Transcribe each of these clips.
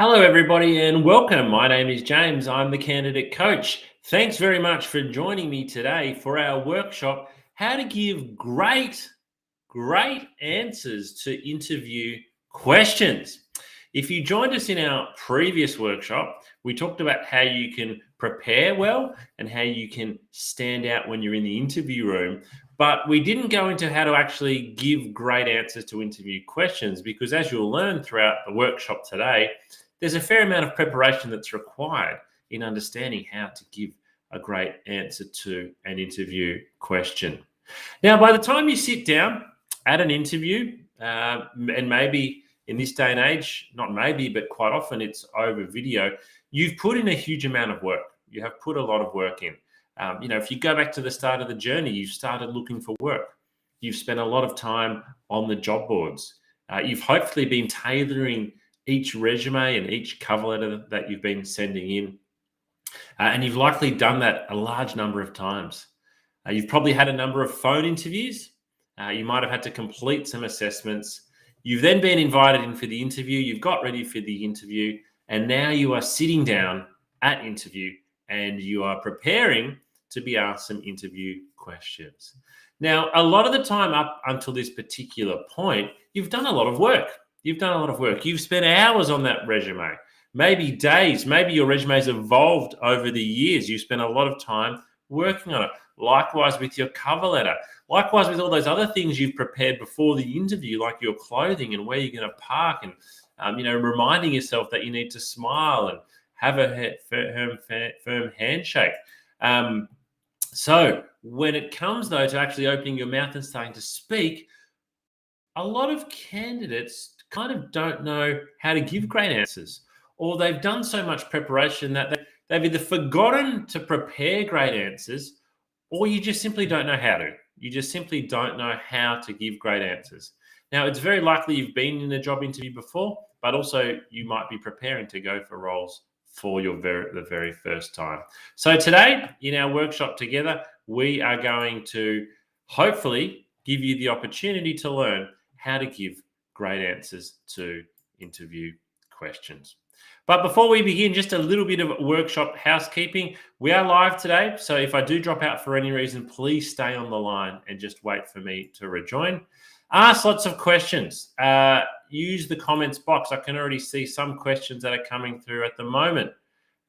Hello, everybody, and welcome. My name is James. I'm the candidate coach. Thanks very much for joining me today for our workshop, How to Give Great Answers to Interview Questions. If you joined us in our previous workshop, we talked about how you can prepare well and how you can stand out when you're in the interview room. But we didn't go into how to actually give great answers to interview questions because, as you'll learn throughout the workshop today, there's a fair amount of preparation that's required in understanding how to give a great answer to an interview question. Now, by the time you sit down at an interview, and maybe in this day and age, not maybe, but quite often it's over video, you've put in a huge amount of work. You have put a lot of work in. If you go back to the start of the journey, you've started looking for work. You've spent a lot of time on the job boards. You've hopefully been tailoring each resume and each cover letter that you've been sending in. And you've likely done that a large number of times. You've probably had a number of phone interviews. You might have had to complete some assessments. You've then been invited in for the interview. You've got ready for the interview. And now you are sitting down at interview and you are preparing to be asked some interview questions. Now, a lot of the time up until this particular point, you've done a lot of work. You've spent hours on that resume, maybe days, maybe your resume has evolved over the years. You've spent a lot of time working on it. Likewise with your cover letter. Likewise with all those other things you've prepared before the interview, like your clothing and where you're going to park and, reminding yourself that you need to smile and have a firm handshake. So when it comes, though, to actually opening your mouth and starting to speak, a lot of candidates kind of don't know how to give great answers, or they've done so much preparation that they've either forgotten to prepare great answers, or you just simply don't know how to. You just simply don't know how to give great answers. Now, it's very likely you've been in a job interview before, but also you might be preparing to go for roles for the very first time. So today, in our workshop together, we are going to hopefully give you the opportunity to learn how to give great answers to interview questions. But before we begin, just a little bit of workshop housekeeping. We are live today, so if I do drop out for any reason, please stay on the line and just wait for me to rejoin. Ask lots of questions. Use the comments box. I can already see some questions that are coming through at the moment.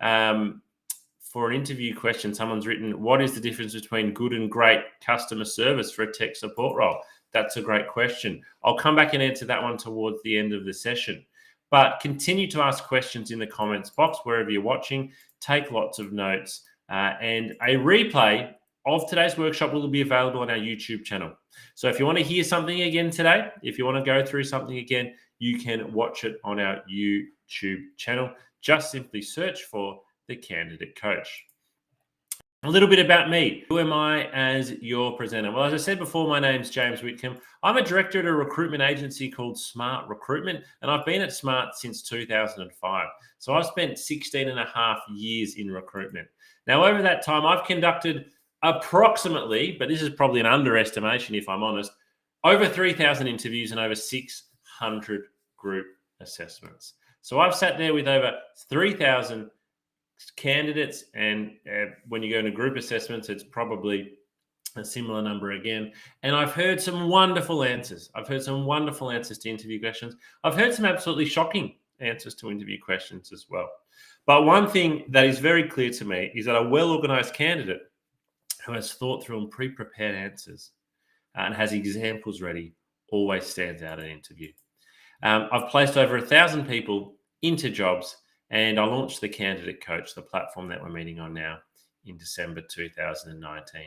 For an interview question, someone's written, what is the difference between good and great customer service for a tech support role? That's a great question. I'll come back and answer that one towards the end of the session. But continue to ask questions in the comments box wherever you're watching. Take lots of notes. And a replay of today's workshop will be available on our YouTube channel. So if you want to hear something again today, if you want to go through something again, you can watch it on our YouTube channel. Just simply search for The Candidate Coach. A little bit about me. Who am I as your presenter? Well, as I said before, my name's James Whitcomb. I'm a director at a recruitment agency called Smart Recruitment, and I've been at Smart since 2005. So I've spent 16 and a half years in recruitment. Now, over that time, I've conducted approximately, but this is probably an underestimation if I'm honest, over 3,000 interviews and over 600 group assessments. So I've sat there with over 3,000 candidates, and when you go into group assessments, it's probably a similar number again. And I've heard some wonderful answers. I've heard some wonderful answers to interview questions. I've heard some absolutely shocking answers to interview questions as well. But one thing that is very clear to me is that a well-organized candidate who has thought through and pre-prepared answers and has examples ready always stands out at an interview. I've placed over 1,000 people into jobs, and I launched the Candidate Coach, the platform that we're meeting on now, in December 2019.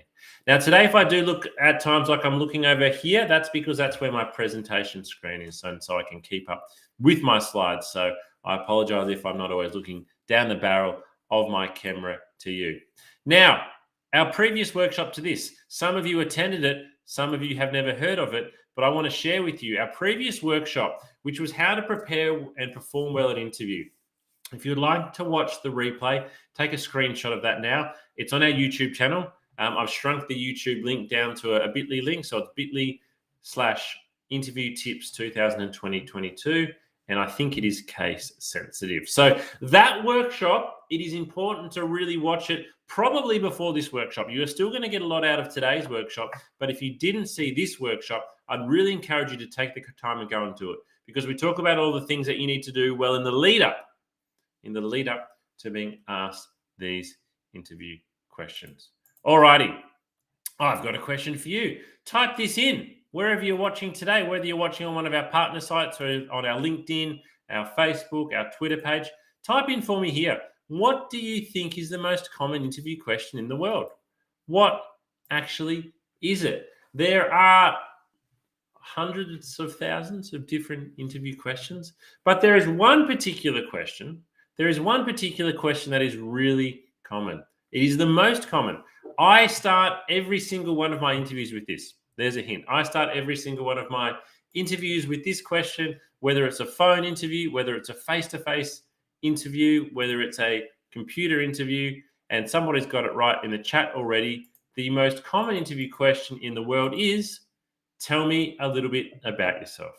Now, today, if I do look at times like I'm looking over here, that's because that's where my presentation screen is, and so I can keep up with my slides. So I apologize if I'm not always looking down the barrel of my camera to you. Now, our previous workshop to this, some of you attended it, some of you have never heard of it, but I want to share with you our previous workshop, which was how to prepare and perform well at interview. If you'd like to watch the replay, take a screenshot of that now. It's on our YouTube channel. I've shrunk the YouTube link down to a bit.ly link. So it's bit.ly/interview tips 2020-22. and I think it is case sensitive. So that workshop, it is important to really watch it probably before this workshop. You are still going to get a lot out of today's workshop, but if you didn't see this workshop, I'd really encourage you to take the time and go and do it, because we talk about all the things that you need to do well in the lead up to being asked these interview questions. Alrighty, I've got a question for you. Type this in wherever you're watching today, whether you're watching on one of our partner sites or on our LinkedIn, our Facebook, our Twitter page. Type in for me here. What do you think is the most common interview question in the world? What actually is it? There are hundreds of thousands of different interview questions, but there is one particular question. There is one particular question that is really common. It is the most common. I start every single one of my interviews with this. There's a hint. I start every single one of my interviews with this question, whether it's a phone interview, whether it's a face-to-face interview, whether it's a computer interview, and somebody's got it right in the chat already. The most common interview question in the world is, tell me a little bit about yourself.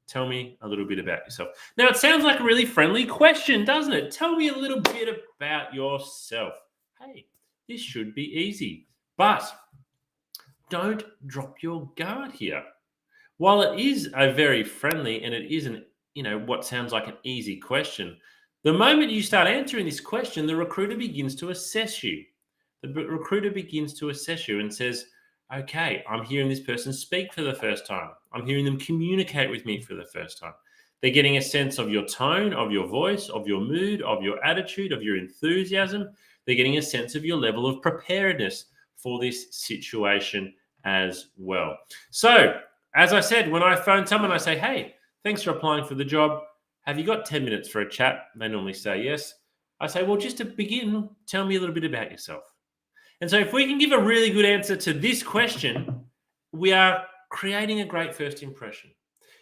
Tell me a little bit about yourself. Now, it sounds like a really friendly question, doesn't it? Tell me a little bit about yourself. Hey, this should be easy, but don't drop your guard here. While it is a very friendly and it isn't, what sounds like an easy question, the moment you start answering this question, the recruiter begins to assess you. The recruiter begins to assess you and says, okay, I'm hearing this person speak for the first time. I'm hearing them communicate with me for the first time. They're getting a sense of your tone, of your voice, of your mood, of your attitude, of your enthusiasm. They're getting a sense of your level of preparedness for this situation as well. So, as I said, when I phone someone, I say, hey, thanks for applying for the job. Have you got 10 minutes for a chat? They normally say yes. I say, well, just to begin, tell me a little bit about yourself. And so if we can give a really good answer to this question, we are creating a great first impression.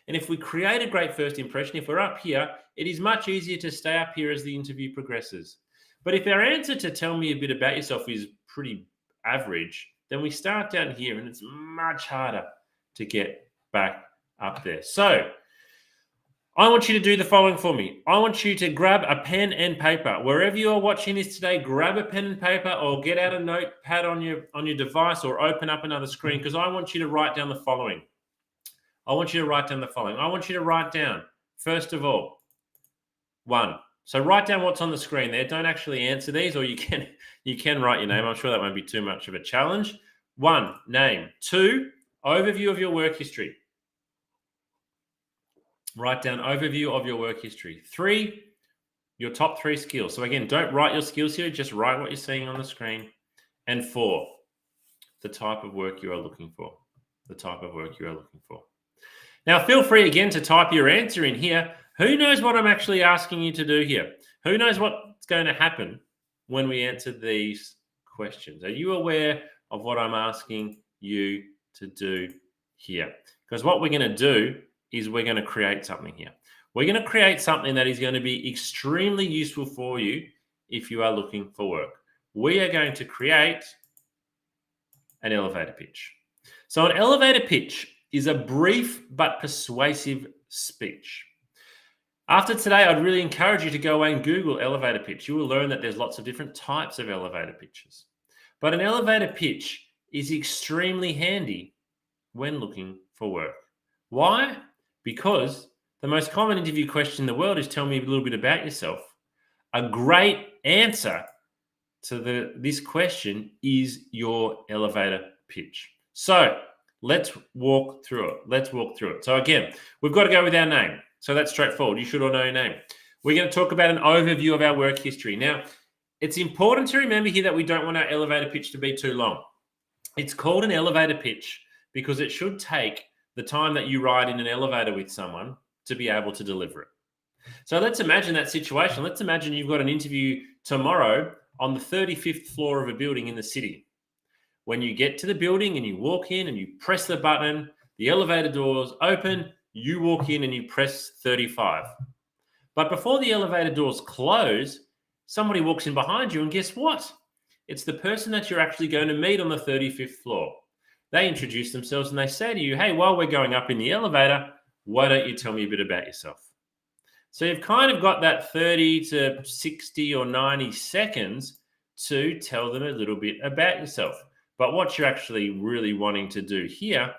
And if we create a great first impression, if we're up here, it is much easier to stay up here as the interview progresses. But if our answer to tell me a bit about yourself is pretty average, then we start down here and it's much harder to get back up there. So I want you to do the following for me. I want you to grab a pen and paper. Wherever you are watching this today, grab a pen and paper or get out a notepad on your device or open up another screen, because I want you to write down the following. I want you to write down, first of all, one. So write down what's on the screen there. Don't actually answer these, or you can write your name. I'm sure that won't be too much of a challenge. 1, name. 2, overview of your work history. Write down overview of your work history. 3, your top 3 skills. So again, don't write your skills here. Just write what you're seeing on the screen. And 4, the type of work you are looking for. Now, feel free again to type your answer in here. Who knows what I'm actually asking you to do here? Who knows what's going to happen when we answer these questions? Are you aware of what I'm asking you to do here? Because what we're going to do is we're going to create something here. We're going to create something that is going to be extremely useful for you if you are looking for work. We are going to create an elevator pitch. So an elevator pitch is a brief but persuasive speech. After today, I'd really encourage you to go away and Google elevator pitch. You will learn that there's lots of different types of elevator pitches. But an elevator pitch is extremely handy when looking for work. Why? Because the most common interview question in the world is, tell me a little bit about yourself. A great answer to this question is your elevator pitch. So let's walk through it. So again, we've got to go with our name. So that's straightforward. You should all know your name. We're going to talk about an overview of our work history. Now, it's important to remember here that we don't want our elevator pitch to be too long. It's called an elevator pitch because it should take the time that you ride in an elevator with someone to be able to deliver it. So let's imagine that situation. Let's imagine you've got an interview tomorrow on the 35th floor of a building in the city. When you get to the building and you walk in and you press the button, the elevator doors open, you walk in and you press 35. But before the elevator doors close, somebody walks in behind you, and guess what? It's the person that you're actually going to meet on the 35th floor. They introduce themselves and they say to you, hey, while we're going up in the elevator, why don't you tell me a bit about yourself? So you've kind of got that 30 to 60 or 90 seconds to tell them a little bit about yourself. But what you're actually really wanting to do here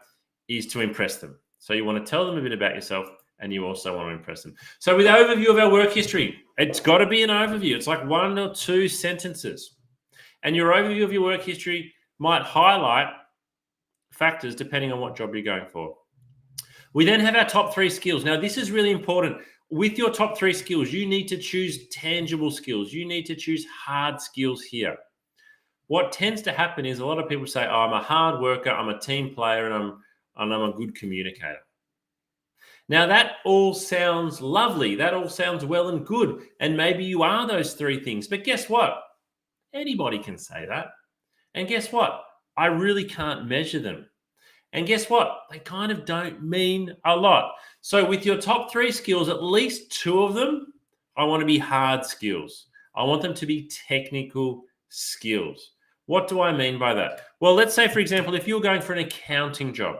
is to impress them. So you want to tell them a bit about yourself and you also want to impress them. So with the overview of our work history, it's got to be an overview. It's like 1 or 2 sentences. And your overview of your work history might highlight factors depending on what job you're going for. We then have our top 3 skills. Now, this is really important. With your top 3 skills, you need to choose tangible skills. You need to choose hard skills here. What tends to happen is a lot of people say, oh, I'm a hard worker, I'm a team player, and I'm a good communicator. Now, that all sounds lovely. That all sounds well and good. And maybe you are those 3 things. But guess what? Anybody can say that. And guess what? I really can't measure them. And guess what? They kind of don't mean a lot. So with your top 3 skills, at least 2 of them, I want to be hard skills. I want them to be technical skills. What do I mean by that? Well, let's say, for example, if you're going for an accounting job,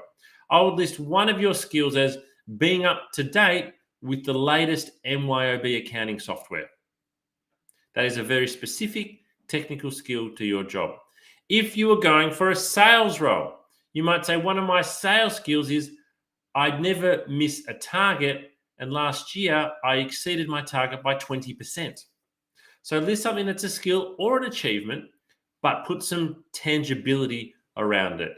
I would list one of your skills as being up to date with the latest MYOB accounting software. That is a very specific technical skill to your job. If you are going for a sales role, you might say one of my sales skills is I'd never miss a target, and last year I exceeded my target by 20%. So list something that's a skill or an achievement, but put some tangibility around it.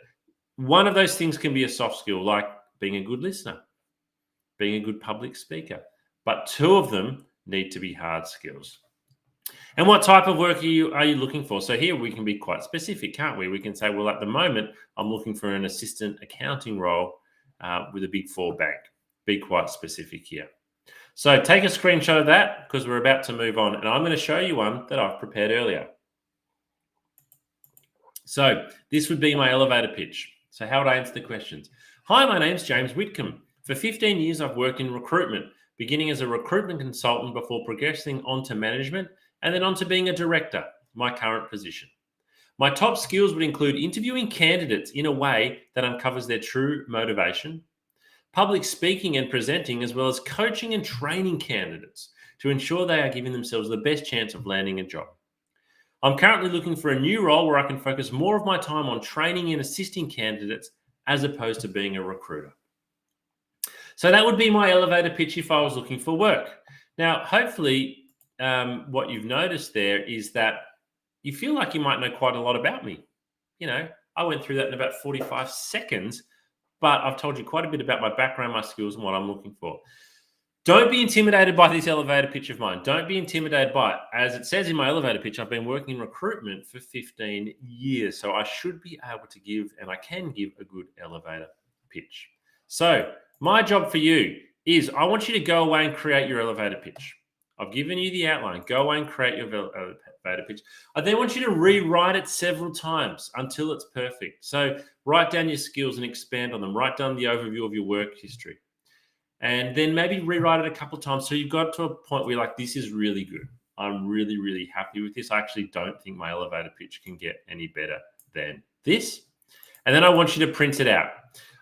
One of those things can be a soft skill, like being a good listener, being a good public speaker, but 2 of them need to be hard skills. And what type of work are you looking for? So here we can be quite specific, can't we? We can say, well, at the moment, I'm looking for an assistant accounting role with a Big 4 bank. Be quite specific here. So take a screenshot of that because we're about to move on. And I'm going to show you one that I've prepared earlier. So this would be my elevator pitch. So how would I answer the questions? Hi, my name's James Whitcomb. For 15 years, I've worked in recruitment, beginning as a recruitment consultant before progressing on to management and then on to being a director, my current position. My top skills would include interviewing candidates in a way that uncovers their true motivation, public speaking and presenting, as well as coaching and training candidates to ensure they are giving themselves the best chance of landing a job. I'm currently looking for a new role where I can focus more of my time on training and assisting candidates as opposed to being a recruiter. So that would be my elevator pitch if I was looking for work. Now, hopefully, what you've noticed there is that you feel like you might know quite a lot about me. You know, I went through that in about 45 seconds, but I've told you quite a bit about my background, my skills, and what I'm looking for. Don't be intimidated by this elevator pitch of mine. Don't be intimidated by it. As it says in my elevator pitch, I've been working in recruitment for 15 years, so I should be able to give, and I can give, a good elevator pitch. So my job for you is I want you to go away and create your elevator pitch. I've given you the outline. Go away and create your elevator pitch. I then want you to rewrite it several times until it's perfect. So write down your skills and expand on them. Write down the overview of your work history. And then maybe rewrite it a couple of times so you've got to a point where you're like, this is really good. I'm really, really happy with this. I actually don't think my elevator pitch can get any better than this. And then I want you to print it out.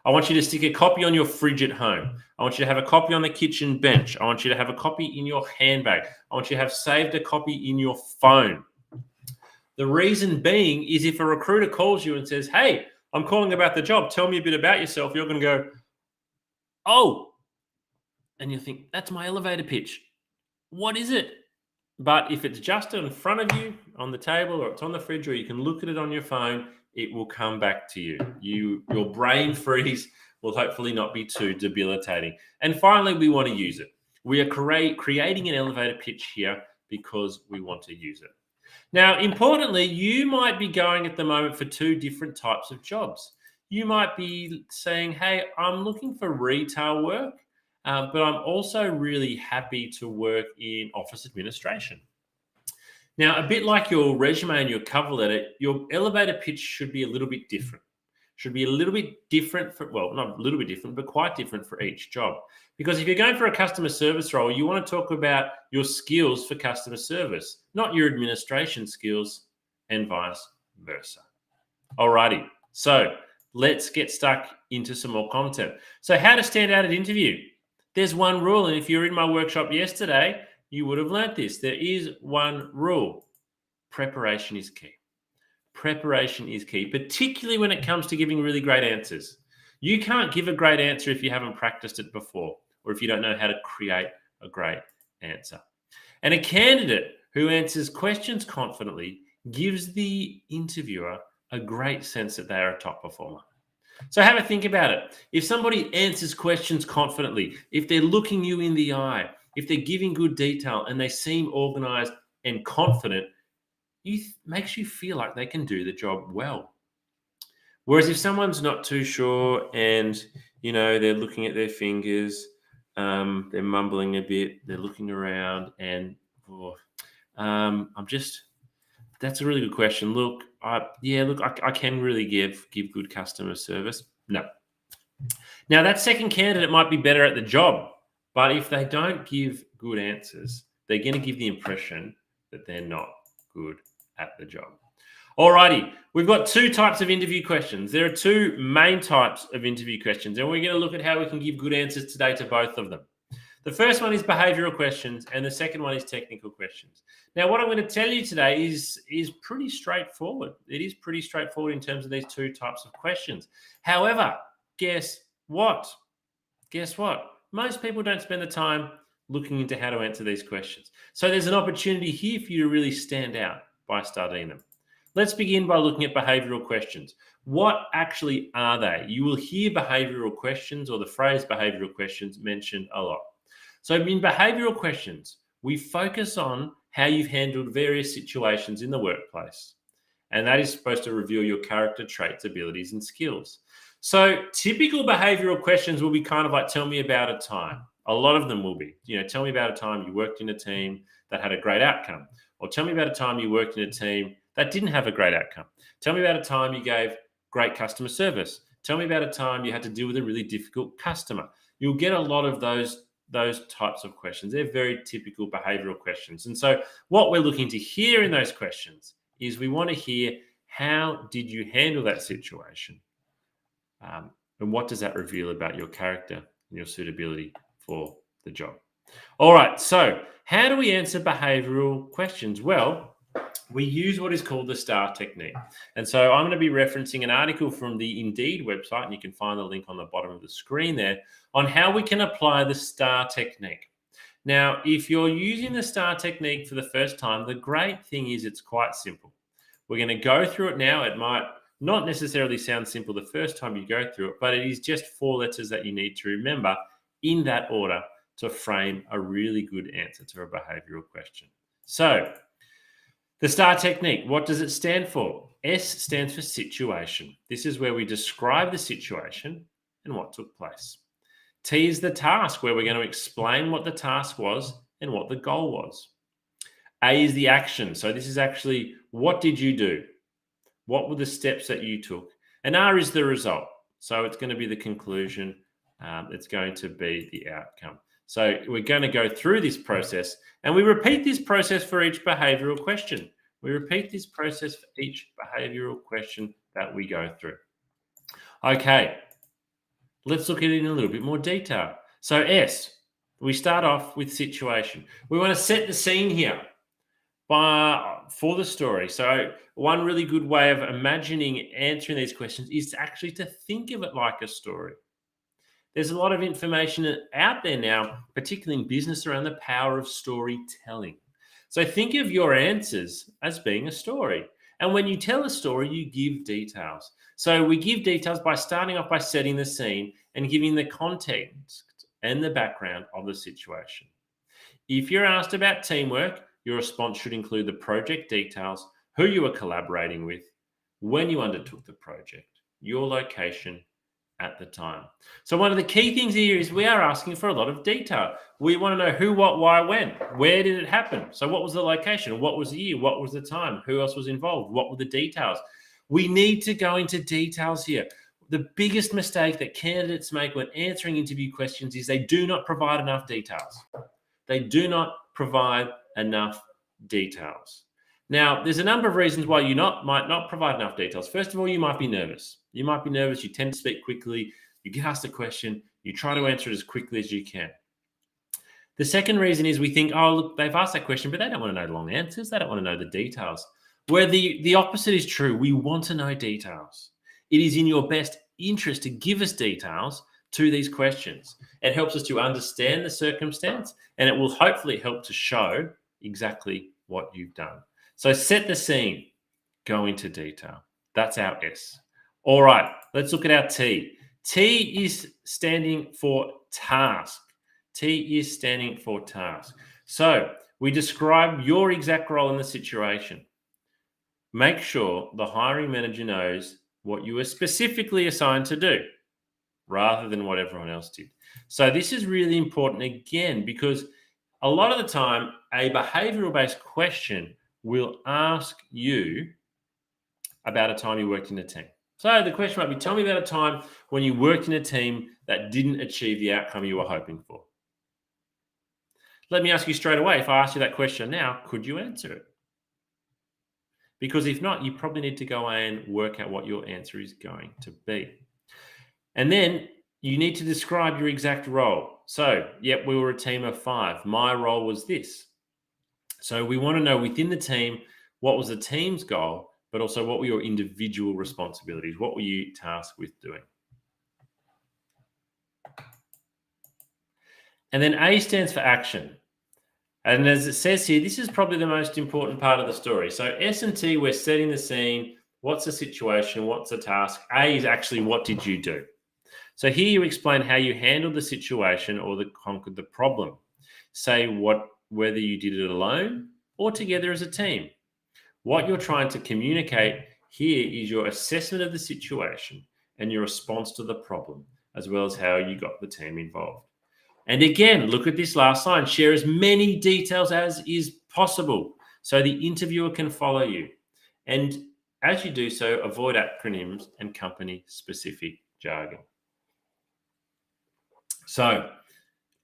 I want you to stick a copy on your fridge at home. I want you to have a copy on the kitchen bench. I want you to have a copy in your handbag. I want you to have saved a copy in your phone. The reason being is if a recruiter calls you and says, hey, I'm calling about the job, tell me a bit about yourself, you're going to go, oh, and you think, that's my elevator pitch. What is it? But if it's just in front of you on the table or it's on the fridge or you can look at it on your phone, it will come back to you. Your brain freeze will hopefully not be too debilitating. And finally, we want to use it. We are creating an elevator pitch here because we want to use it. Now, importantly, you might be going at the moment for 2 different types of jobs. You might be saying, hey, I'm looking for retail work, but I'm also really happy to work in office administration. Now, a bit like your resume and your cover letter, your elevator pitch should be a little bit different. Should be a little bit different for, well, not a little bit different, but quite different for each job. Because if you're going for a customer service role, you want to talk about your skills for customer service, not your administration skills, and vice versa. Alrighty, so let's get stuck into some more content. So how to stand out at interview. There's one rule, and if you're in my workshop yesterday, you would have learnt this. There is one rule. Preparation is key. Preparation is key, particularly when it comes to giving really great answers. You can't give a great answer if you haven't practiced it before, or if you don't know how to create a great answer. And a candidate who answers questions confidently gives the interviewer a great sense that they are a top performer. So have a think about it. If somebody answers questions confidently, if they're looking you in the eye, if they're giving good detail and they seem organized and confident, it makes you feel like they can do the job well. Whereas if someone's not too sure and, they're looking at their fingers, they're mumbling a bit, they're looking around and, that's a really good question. Look, I can really give good customer service. No. Now, that second candidate might be better at the job, but if they don't give good answers, they're going to give the impression that they're not good at the job. Alrighty, we've got two types of interview questions. There are two main types of interview questions, and we're going to look at how we can give good answers today to both of them. The first one is behavioral questions, and the second one is technical questions. Now, what I'm going to tell you today is pretty straightforward. It is pretty straightforward in terms of these two types of questions. However, guess what? Most people don't spend the time looking into how to answer these questions. So there's an opportunity here for you to really stand out by studying them. Let's begin by looking at behavioral questions. What actually are they? You will hear behavioral questions or the phrase behavioral questions mentioned a lot. So in behavioral questions, we focus on how you've handled various situations in the workplace. And that is supposed to reveal your character traits, abilities, and skills. So typical behavioral questions will be kind of like, tell me about a time. A lot of them will be, tell me about a time you worked in a team that had a great outcome. Or tell me about a time you worked in a team that didn't have a great outcome. Tell me about a time you gave great customer service. Tell me about a time you had to deal with a really difficult customer. You'll get a lot of those types of questions. They're very typical behavioral questions. And so what we're looking to hear in those questions is we want to hear, how did you handle that situation? And what does that reveal about your character and your suitability for the job? All right, so how do we answer behavioral questions? Well, we use what is called the STAR technique. And so I'm going to be referencing an article from the Indeed website, and you can find the link on the bottom of the screen there, on how we can apply the STAR technique. Now, if you're using the STAR technique for the first time, the great thing is it's quite simple. We're going to go through it now. It might not necessarily sound simple the first time you go through it, but it is just 4 letters that you need to remember in that order to frame a really good answer to a behavioral question. So, the STAR technique, what does it stand for? S stands for situation. This is where we describe the situation and what took place. T is the task, where we're going to explain what the task was and what the goal was. A is the action. So this is actually, what did you do? What were the steps that you took? And R is the result. So it's going to be the conclusion. It's going to be the outcome. So we're going to go through this process, and we repeat this process for each behavioral question. We repeat this process for each behavioral question that we go through. Okay, let's look at it in a little bit more detail. So S, we start off with situation. We want to set the scene here for the story. So one really good way of imagining answering these questions is actually to think of it like a story. There's a lot of information out there now, particularly in business, around the power of storytelling. So think of your answers as being a story. And when you tell a story, you give details. So we give details by starting off by setting the scene and giving the context and the background of the situation. If you're asked about teamwork, your response should include the project details, who you were collaborating with, when you undertook the project, your location, at the time. So one of the key things here is we are asking for a lot of detail. We want to know who, what, why, when. Where did it happen? So what was the location? What was the year? What was the time? Who else was involved? What were the details? We need to go into details here. The biggest mistake that candidates make when answering interview questions is they do not provide enough details. They do not provide enough details. Now, there's a number of reasons why you might not provide enough details. First of all, you might be nervous. You tend to speak quickly, you get asked a question, you try to answer it as quickly as you can. The second reason is we think, oh, look, they've asked that question, but they don't want to know the long answers. They don't want to know the details. Where the opposite is true. We want to know details. It is in your best interest to give us details to these questions. It helps us to understand the circumstance, and it will hopefully help to show exactly what you've done. So set the scene, go into detail. That's our S. All right, let's look at our T. T is standing for task. T is standing for task. So we describe your exact role in the situation. Make sure the hiring manager knows what you were specifically assigned to do rather than what everyone else did. So this is really important again, because a lot of the time a behavioral-based question will ask you about a time you worked in a team. So the question might be, tell me about a time when you worked in a team that didn't achieve the outcome you were hoping for. Let me ask you straight away, if I ask you that question now, could you answer it? Because if not, you probably need to go away and work out what your answer is going to be. And then you need to describe your exact role. So, yep, we were a team of 5. My role was this. So we want to know within the team, what was the team's goal, but also what were your individual responsibilities? What were you tasked with doing? And then A stands for action. And as it says here, this is probably the most important part of the story. So S and T, we're setting the scene. What's the situation? What's the task? A is actually, what did you do? So here you explain how you handled the situation or conquered the problem. Say whether you did it alone or together as a team. What you're trying to communicate here is your assessment of the situation and your response to the problem, as well as how you got the team involved. And again, look at this last line. Share as many details as is possible so the interviewer can follow you. And as you do so, avoid acronyms and company-specific jargon. So,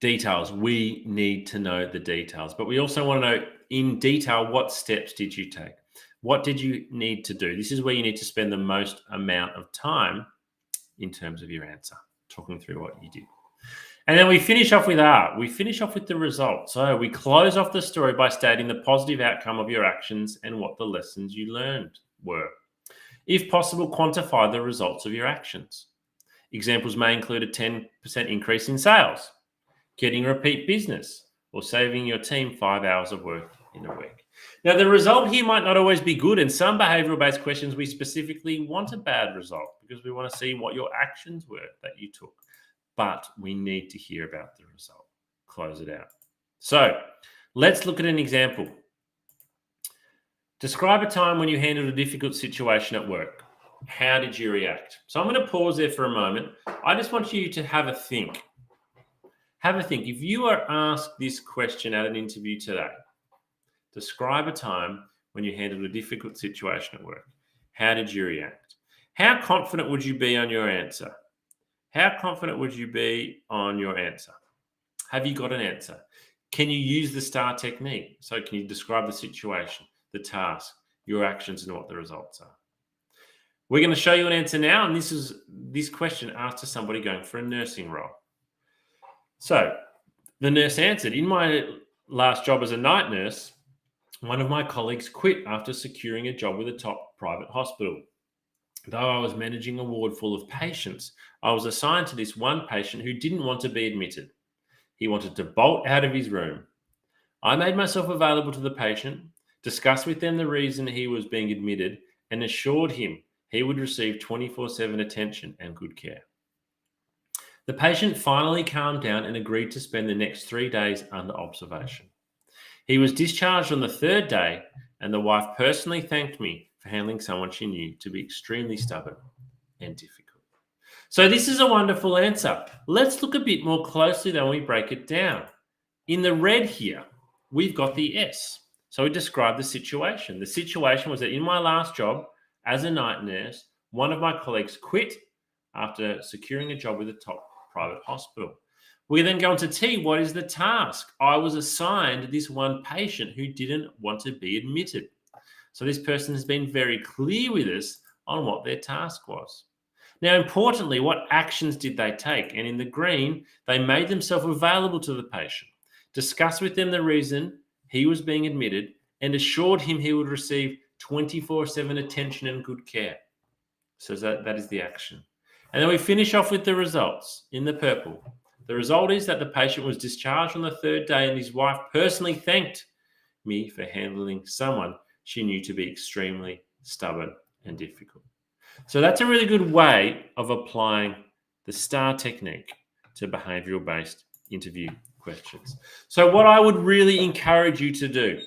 details. We need to know the details, but we also want to know in detail, what steps did you take? What did you need to do? This is where you need to spend the most amount of time in terms of your answer, talking through what you did. And then we finish off with R. We finish off with the result. So we close off the story by stating the positive outcome of your actions and what the lessons you learned were. If possible, quantify the results of your actions. Examples may include a 10% increase in sales, getting repeat business, or saving your team 5 hours of work in a week. Now, the result here might not always be good. In some behavioral-based questions, we specifically want a bad result because we want to see what your actions were that you took. But we need to hear about the result. Close it out. So let's look at an example. Describe a time when you handled a difficult situation at work. How did you react? So I'm going to pause there for a moment. I just want you to have a think. Have a think. If you are asked this question at an interview today, describe a time when you handled a difficult situation at work. How did you react? How confident would you be on your answer? How confident would you be on your answer? Have you got an answer? Can you use the STAR technique? So can you describe the situation, the task, your actions, and what the results are? We're going to show you an answer now, and this is this question asked to somebody going for a nursing role. So the nurse answered, in my last job as a night nurse, one of my colleagues quit after securing a job with a top private hospital. Though I was managing a ward full of patients, I was assigned to this one patient who didn't want to be admitted. He wanted to bolt out of his room. I made myself available to the patient, discussed with them the reason he was being admitted, and assured him he would receive 24/7 attention and good care. The patient finally calmed down and agreed to spend the next 3 days under observation. He was discharged on the 3rd day, and the wife personally thanked me for handling someone she knew to be extremely stubborn and difficult. So this is a wonderful answer. Let's look a bit more closely then when we break it down. In the red here, we've got the S. So we describe the situation. The situation was that in my last job as a night nurse, one of my colleagues quit after securing a job with a top private hospital. We then go on to T. What is the task? I was assigned this one patient who didn't want to be admitted. So this person has been very clear with us on what their task was. Now, importantly, what actions did they take? And in the green, they made themselves available to the patient, discussed with them the reason he was being admitted, and assured him he would receive 24/7 attention and good care. So that is the action. And then we finish off with the results in the purple. The result is that the patient was discharged on the third day, and his wife personally thanked me for handling someone she knew to be extremely stubborn and difficult. So that's a really good way of applying the STAR technique to behavioral-based interview questions. So what I would really encourage you to do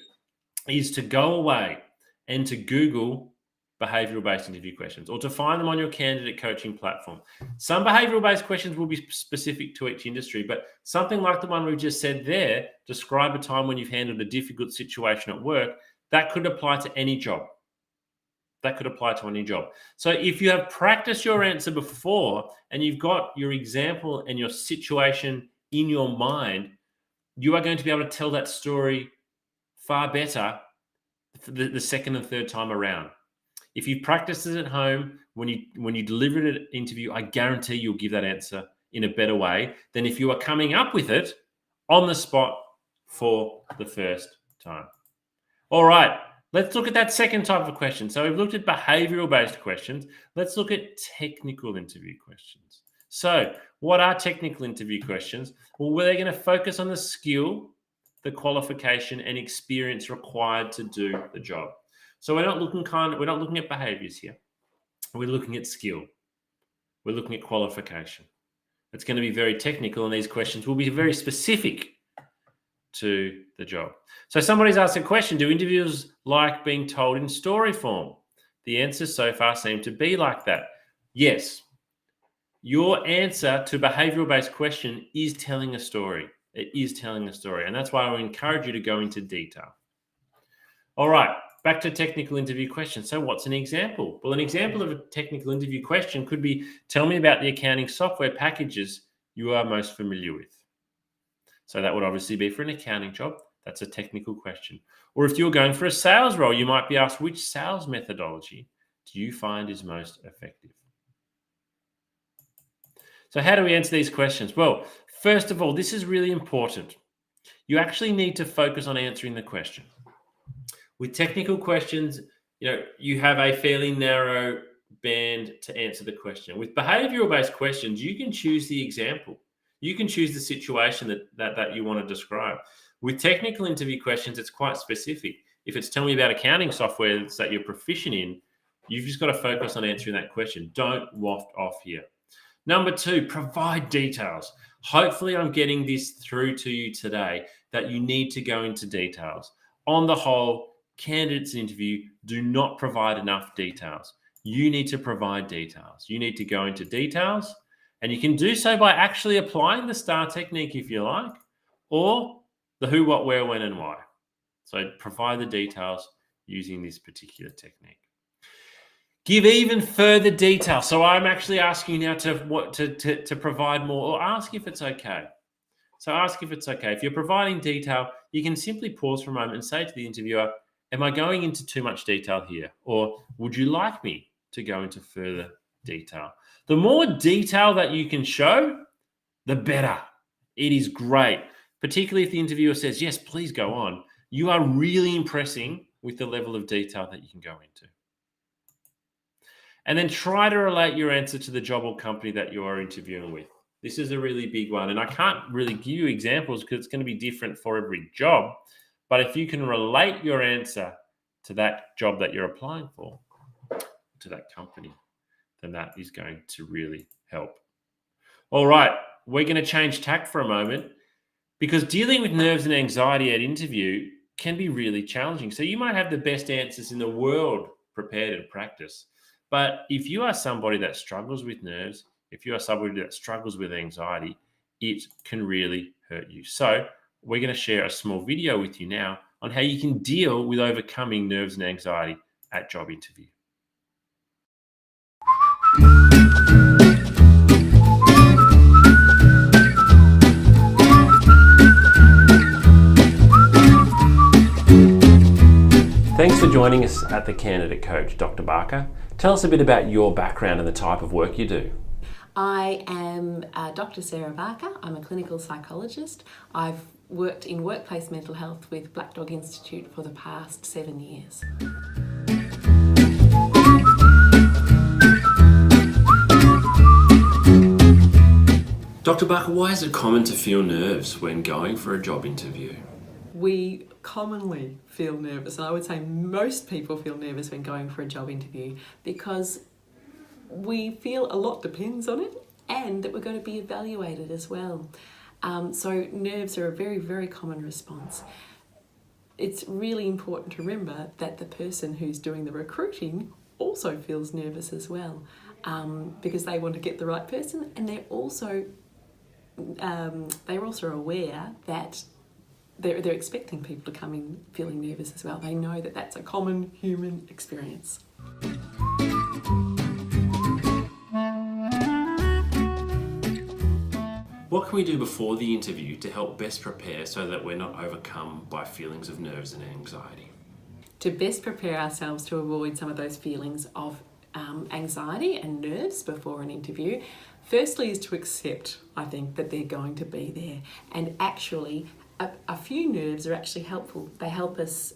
is to go away and to Google behavioral-based interview questions, or to find them on your candidate coaching platform. Some behavioral-based questions will be specific to each industry, but something like the one we just said there, describe a time when you've handled a difficult situation at work, that could apply to any job. That could apply to any job. So if you have practiced your answer before and you've got your example and your situation in your mind, you are going to be able to tell that story far better the second and third time around. If you've practiced it at home, when you deliver it at an interview, I guarantee you'll give that answer in a better way than if you are coming up with it on the spot for the first time. All right, let's look at that second type of question. So we've looked at behavioral-based questions. Let's look at technical interview questions. So what are technical interview questions? Well, they're going to focus on the skill, the qualification, and experience required to do the job. So we're not looking at behaviors here. We're looking at skill. We're looking at qualification. It's going to be very technical, and these questions will be very specific to the job. So somebody's asked a question, do interviewers like being told in story form? The answers so far seem to be like that. Yes. Your answer to behavioral-based question is telling a story. It is telling a story, and that's why I encourage you to go into detail. All right. Back to technical interview questions. So what's an example? Well, an example of a technical interview question could be, tell me about the accounting software packages you are most familiar with. So that would obviously be for an accounting job. That's a technical question. Or if you're going for a sales role, you might be asked, which sales methodology do you find is most effective? So how do we answer these questions? Well, first of all, this is really important. You actually need to focus on answering the question. With technical questions, you have a fairly narrow band to answer the question. With behavioral-based questions, you can choose the example. You can choose the situation that you want to describe. With technical interview questions, it's quite specific. If it's tell me about accounting software that you're proficient in, you've just got to focus on answering that question. Don't waft off here. Number 2, provide details. Hopefully I'm getting this through to you today that you need to go into details. On the whole, candidates in interview do not provide enough details. You need to provide details. You need to go into details, and you can do so by actually applying the STAR technique if you like, or the who, what, where, when, and why. So provide the details using this particular technique. Give even further detail. So I'm actually asking you now to provide more, or ask if it's okay. So ask if it's okay. If you're providing detail, you can simply pause for a moment and say to the interviewer, am I going into too much detail here? Or would you like me to go into further detail? The more detail that you can show, the better. It is great, particularly if the interviewer says, yes, please go on. You are really impressing with the level of detail that you can go into. And then try to relate your answer to the job or company that you are interviewing with. This is a really big one. And I can't really give you examples because it's going to be different for every job. But if you can relate your answer to that job that you're applying for, to that company, then that is going to really help. All right, we're going to change tack for a moment because dealing with nerves and anxiety at interview can be really challenging. So you might have the best answers in the world prepared in practice. But if you are somebody that struggles with nerves, if you are somebody that struggles with anxiety, it can really hurt you. So we're going to share a small video with you now on how you can deal with overcoming nerves and anxiety at job interview. Thanks for joining us at The Candidate Coach, Dr. Barker. Tell us a bit about your background and the type of work you do. I am Dr. Sarah Barker. I'm a clinical psychologist. I've worked in workplace mental health with Black Dog Institute for the past 7 years. Dr. Barker, why is it common to feel nerves when going for a job interview? We commonly feel nervous, and I would say most people feel nervous when going for a job interview because we feel a lot depends on it and that we're going to be evaluated as well. So nerves are a very, very common response. It's really important to remember that the person who's doing the recruiting also feels nervous as well, because they want to get the right person, and they're also aware that they're expecting people to come in feeling nervous as well. They know that that's a common human experience. What can we do before the interview to help best prepare so that we're not overcome by feelings of nerves and anxiety? To best prepare ourselves to avoid some of those feelings of anxiety and nerves before an interview, firstly is to accept, I think, that they're going to be there. And actually, a few nerves are actually helpful. They help us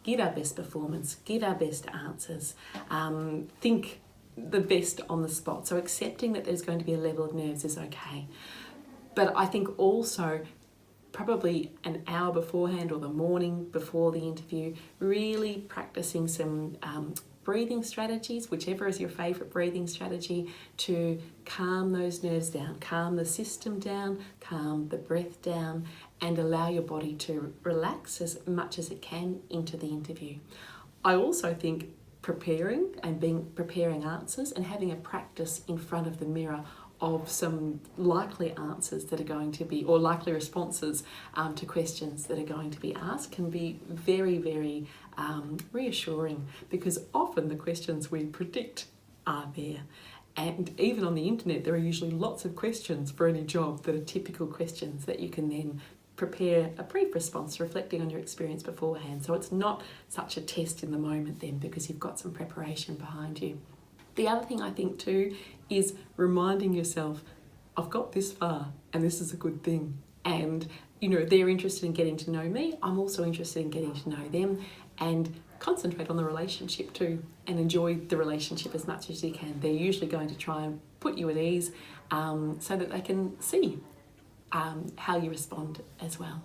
give our best performance, give our best answers, think the best on the spot. So accepting that there's going to be a level of nerves is okay. But I think also probably an hour beforehand or the morning before the interview, really practicing some breathing strategies, whichever is your favourite breathing strategy, to calm those nerves down, calm the system down, calm the breath down, and allow your body to relax as much as it can into the interview. I also think preparing answers and having a practice in front of the mirror of some likely answers that are going to be, or likely responses to questions that are going to be asked, can be very, very reassuring, because often the questions we predict are there. And even on the internet, there are usually lots of questions for any job that are typical questions that you can then prepare a brief response reflecting on your experience beforehand. So it's not such a test in the moment then, because you've got some preparation behind you. The other thing I think too is reminding yourself, I've got this far and this is a good thing. And, you know, they're interested in getting to know me. I'm also interested in getting to know them, and concentrate on the relationship too and enjoy the relationship as much as you can. They're usually going to try and put you at ease so that they can see how you respond as well.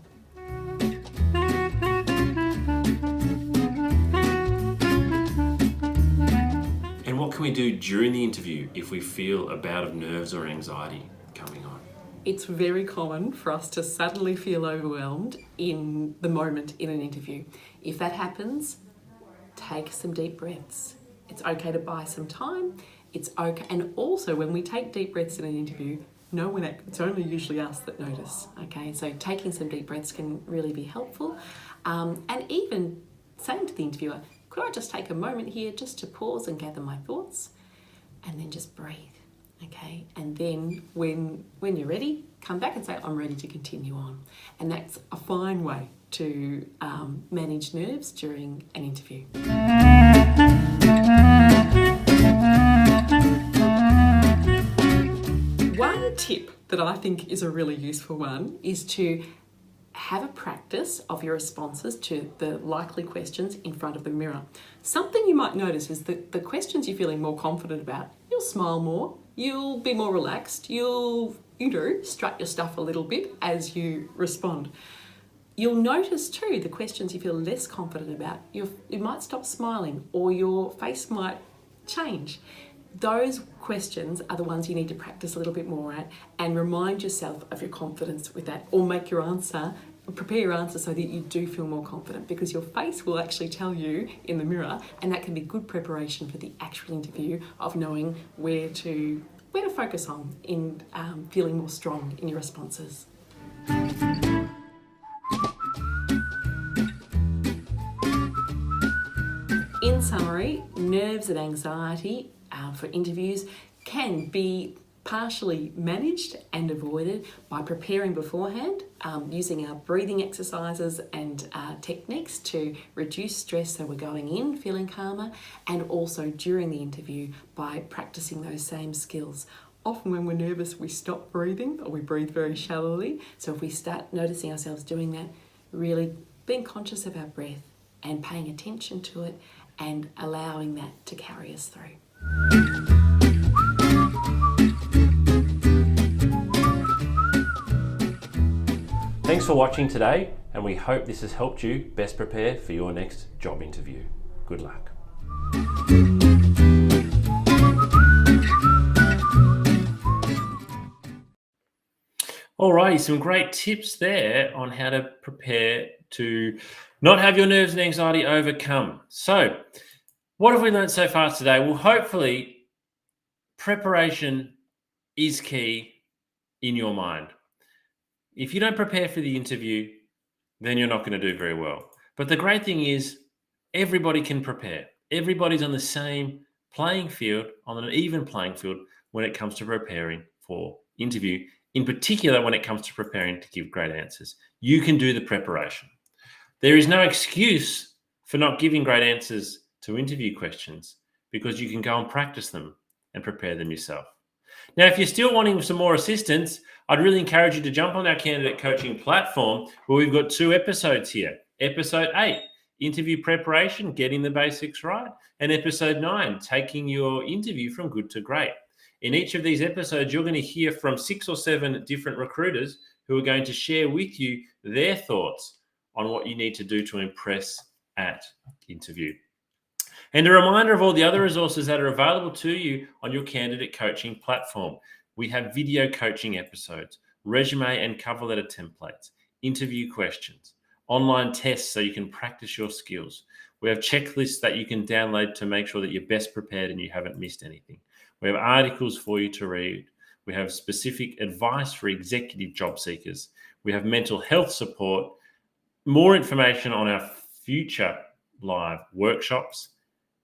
And what can we do during the interview if we feel a bout of nerves or anxiety coming on? It's very common for us to suddenly feel overwhelmed in the moment in an interview. If that happens, take some deep breaths. It's okay to buy some time. It's okay. And also, when we take deep breaths in an interview, it's only usually us that notice. Okay, so taking some deep breaths can really be helpful. And even saying to the interviewer, could I just take a moment here just to pause and gather my thoughts, and then just breathe. Okay, and then when you're ready, come back and say, I'm ready to continue on. And that's a fine way to manage nerves during an interview. One tip that I think is a really useful one is to have a practice of your responses to the likely questions in front of the mirror. Something you might notice is that the questions you're feeling more confident about, you'll smile more, you'll be more relaxed, you'll, strut your stuff a little bit as you respond. You'll notice too, the questions you feel less confident about, you might stop smiling or your face might change. Those questions are the ones you need to practice a little bit more at, and remind yourself of your confidence with that, or prepare your answer so that you do feel more confident, because your face will actually tell you in the mirror, and that can be good preparation for the actual interview of knowing where to focus on in feeling more strong in your responses. In summary, nerves and anxiety for interviews can be partially managed and avoided by preparing beforehand, using our breathing exercises and techniques to reduce stress so we're going in feeling calmer, and also during the interview by practicing those same skills Often when we're nervous, we stop breathing or we breathe very shallowly. So if we start noticing ourselves doing that, really being conscious of our breath and paying attention to it and allowing that to carry us through. Thanks for watching today, and we hope this has helped you best prepare for your next job interview. Good luck. Alrighty, some great tips there on how to prepare to not have your nerves and anxiety overcome. So, what have we learned so far today? Well, hopefully, preparation is key in your mind. If you don't prepare for the interview, then you're not going to do very well. But the great thing is, everybody can prepare. Everybody's on the same playing field, on an even playing field when it comes to preparing for interview, in particular when it comes to preparing to give great answers. You can do the preparation. There is no excuse for not giving great answers to interview questions because you can go and practice them and prepare them yourself. Now, if you're still wanting some more assistance, I'd really encourage you to jump on our candidate coaching platform where we've got 2 episodes here. Episode 8, interview preparation, getting the basics right, and episode 9, taking your interview from good to great. In each of these episodes, you're going to hear from 6 or 7 different recruiters who are going to share with you their thoughts on what you need to do to impress at interview. And a reminder of all the other resources that are available to you on your candidate coaching platform. We have video coaching episodes, resume and cover letter templates, interview questions, online tests so you can practice your skills. We have checklists that you can download to make sure that you're best prepared and you haven't missed anything. We have articles for you to read. We have specific advice for executive job seekers. We have mental health support, more information on our future live workshops,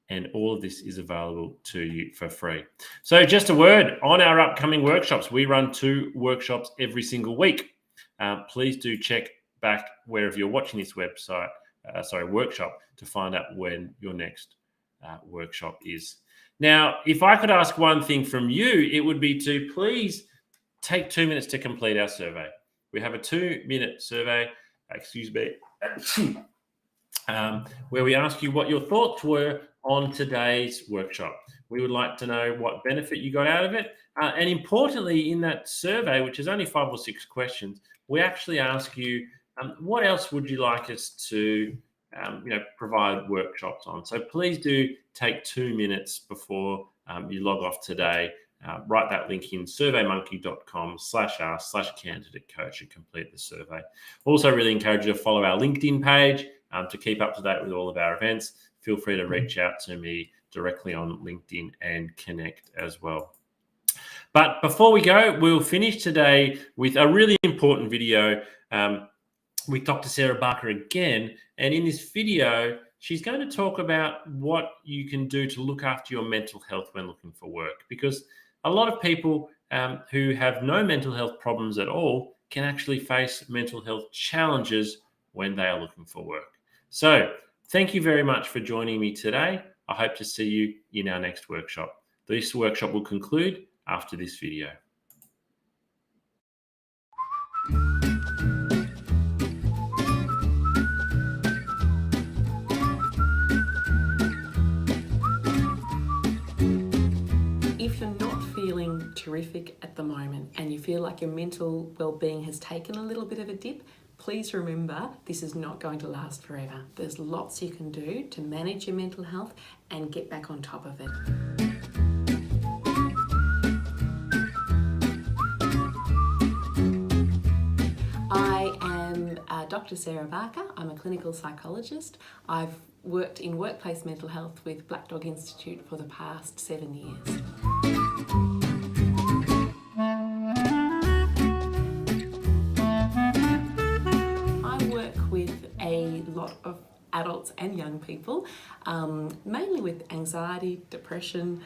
and all of this is available to you for free. So just a word on our upcoming workshops. We run 2 workshops every single week. Please do check back wherever you're watching this workshop to find out when your next workshop is. Now, if I could ask one thing from you, it would be to please take 2 minutes to complete our survey. We have a 2-minute survey, where we ask you what your thoughts were on today's workshop. We would like to know what benefit you got out of it. And importantly, in that survey, which is only 5 or 6 questions, we actually ask you, what else would you like us to provide workshops on? So please do take 2 minutes before you log off today. Write that link in surveymonkey.com/r/candidate coach and complete the survey. Also really encourage you to follow our LinkedIn page to keep up to date with all of our events. Feel free to reach out to me directly on LinkedIn and connect as well. But before we go, we'll finish today with a really important video with Dr. Sarah Barker again. And in this video, she's going to talk about what you can do to look after your mental health when looking for work. Because a lot of people who have no mental health problems at all can actually face mental health challenges when they are looking for work. So thank you very much for joining me today. I hope to see you in our next workshop. This workshop will conclude after this video. If you're not feeling terrific at the moment and you feel like your mental well-being has taken a little bit of a dip, please remember this is not going to last forever. There's lots you can do to manage your mental health and get back on top of it. I am Dr. Sarah Barker. I'm a clinical psychologist. I've worked in workplace mental health with Black Dog Institute for the past 7 years. A lot of adults and young people, mainly with anxiety, depression,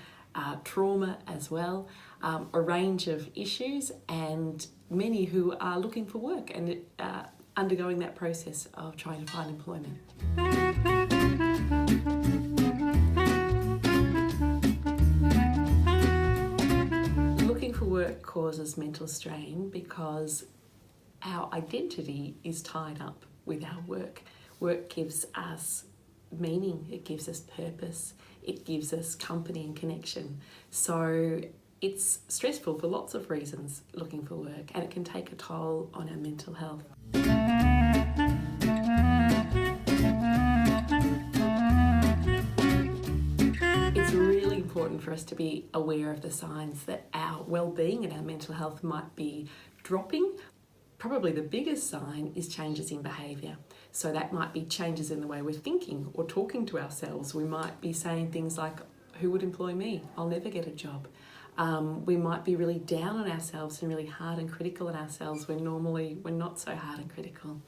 trauma as well, a range of issues, and many who are looking for work and undergoing that process of trying to find employment. Looking for work causes mental strain because our identity is tied up with our work. Work gives us meaning, it gives us purpose, it gives us company and connection. So it's stressful for lots of reasons looking for work, and it can take a toll on our mental health. It's really important for us to be aware of the signs that our well-being and our mental health might be dropping. Probably the biggest sign is changes in behaviour. So that might be changes in the way we're thinking or talking to ourselves. We might be saying things like, who would employ me? I'll never get a job. We might be really down on ourselves and really hard and critical on ourselves when normally we're not so hard and critical.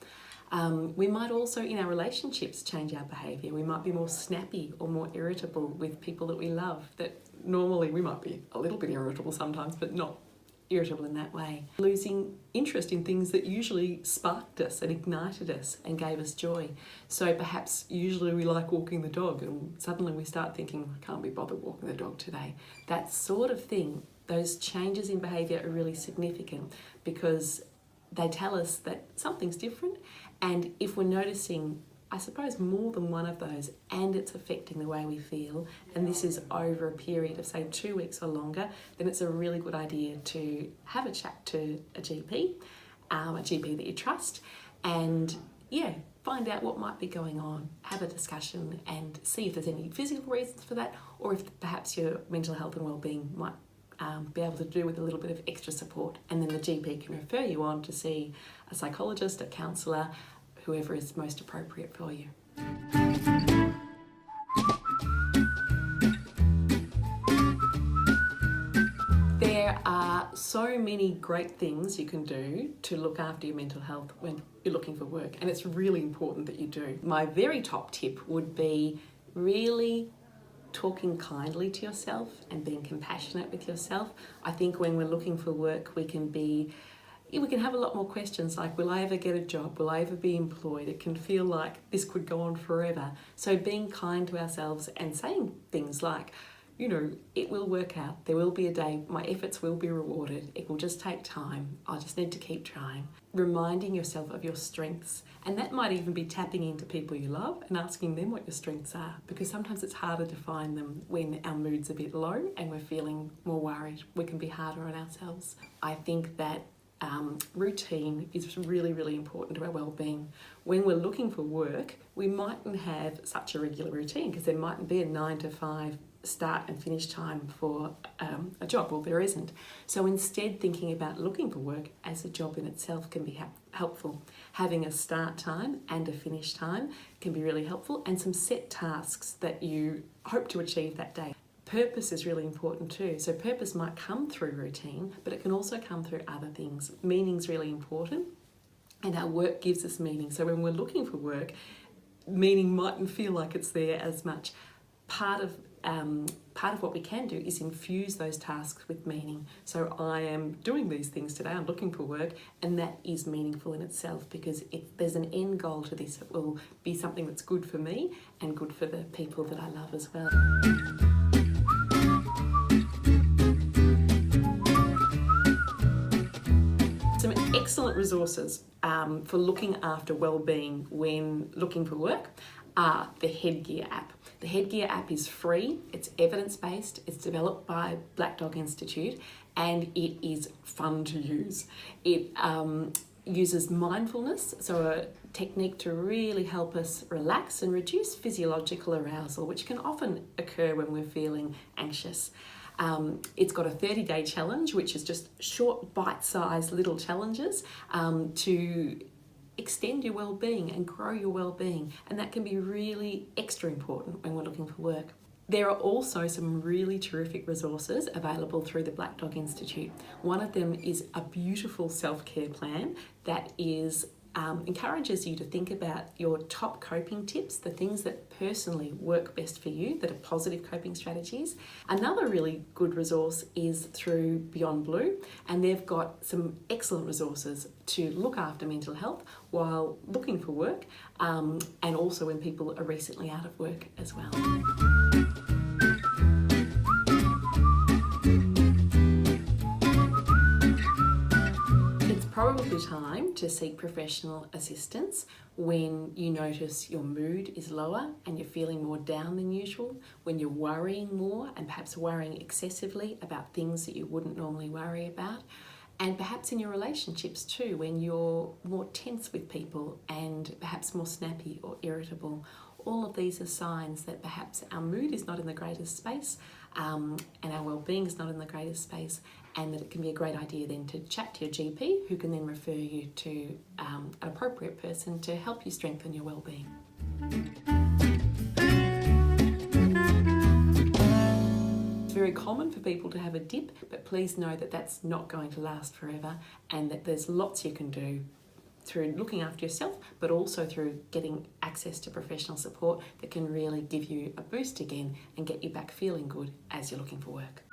We might also, in our relationships, change our behaviour. We might be more snappy or more irritable with people that we love, that normally we might be a little bit irritable sometimes, but not irritable in that way. Losing interest in things that usually sparked us and ignited us and gave us joy. So perhaps usually we like walking the dog and suddenly we start thinking, I can't be bothered walking the dog today. That sort of thing, those changes in behaviour are really significant because they tell us that something's different, and if we're noticing, I suppose, more than one of those and it's affecting the way we feel, and this is over a period of say 2 weeks or longer, then it's a really good idea to have a chat to a GP that you trust, and find out what might be going on, have a discussion and see if there's any physical reasons for that, or if perhaps your mental health and wellbeing might be able to do with a little bit of extra support, and then the GP can refer you on to see a psychologist, a counsellor, whoever is most appropriate for you. There are so many great things you can do to look after your mental health when you're looking for work, and it's really important that you do. My very top tip would be really talking kindly to yourself and being compassionate with yourself. I think when we're looking for work, we can have a lot more questions like, will I ever get a job? Will I ever be employed? It can feel like this could go on forever. So being kind to ourselves and saying things like, it will work out. There will be a day, my efforts will be rewarded. It will just take time. I'll just need to keep trying. Reminding yourself of your strengths. And that might even be tapping into people you love and asking them what your strengths are, because sometimes it's harder to find them when our mood's a bit low and we're feeling more worried. We can be harder on ourselves. I think that routine is really, really important to our well-being. When we're looking for work, we mightn't have such a regular routine because there mightn't be a 9 to 5 start and finish time for a job. Well, there isn't. So instead, thinking about looking for work as a job in itself can be helpful. Having a start time and a finish time can be really helpful, and some set tasks that you hope to achieve that day. Purpose is really important too. So purpose might come through routine, but it can also come through other things. Meaning's really important, and our work gives us meaning. So when we're looking for work, meaning mightn't feel like it's there as much. Part of what we can do is infuse those tasks with meaning. So I am doing these things today, I'm looking for work, and that is meaningful in itself because there's an end goal to this. It will be something that's good for me and good for the people that I love as well. Some excellent resources for looking after well-being when looking for work are the Headgear app. The Headgear app is free, it's evidence-based, it's developed by Black Dog Institute, and it is fun to use. It uses mindfulness, so a technique to really help us relax and reduce physiological arousal, which can often occur when we're feeling anxious. It's got a 30-day challenge, which is just short, bite-sized little challenges to extend your well-being and grow your well-being, and that can be really extra important when we're looking for work. There are also some really terrific resources available through the Black Dog Institute. One of them is a beautiful self-care plan that encourages you to think about your top coping tips, the things that personally work best for you, that are positive coping strategies. Another really good resource is through Beyond Blue, and they've got some excellent resources to look after mental health while looking for work, and also when people are recently out of work as well. time to seek professional assistance when you notice your mood is lower and you're feeling more down than usual, when you're worrying more and perhaps worrying excessively about things that you wouldn't normally worry about, and perhaps in your relationships too, when you're more tense with people and perhaps more snappy or irritable. All of these are signs that perhaps our mood is not in the greatest space and our well-being is not in the greatest space, and that it can be a great idea then to chat to your GP, who can then refer you to an appropriate person to help you strengthen your well-being. It's very common for people to have a dip, but please know that that's not going to last forever, and that there's lots you can do through looking after yourself, but also through getting access to professional support that can really give you a boost again and get you back feeling good as you're looking for work.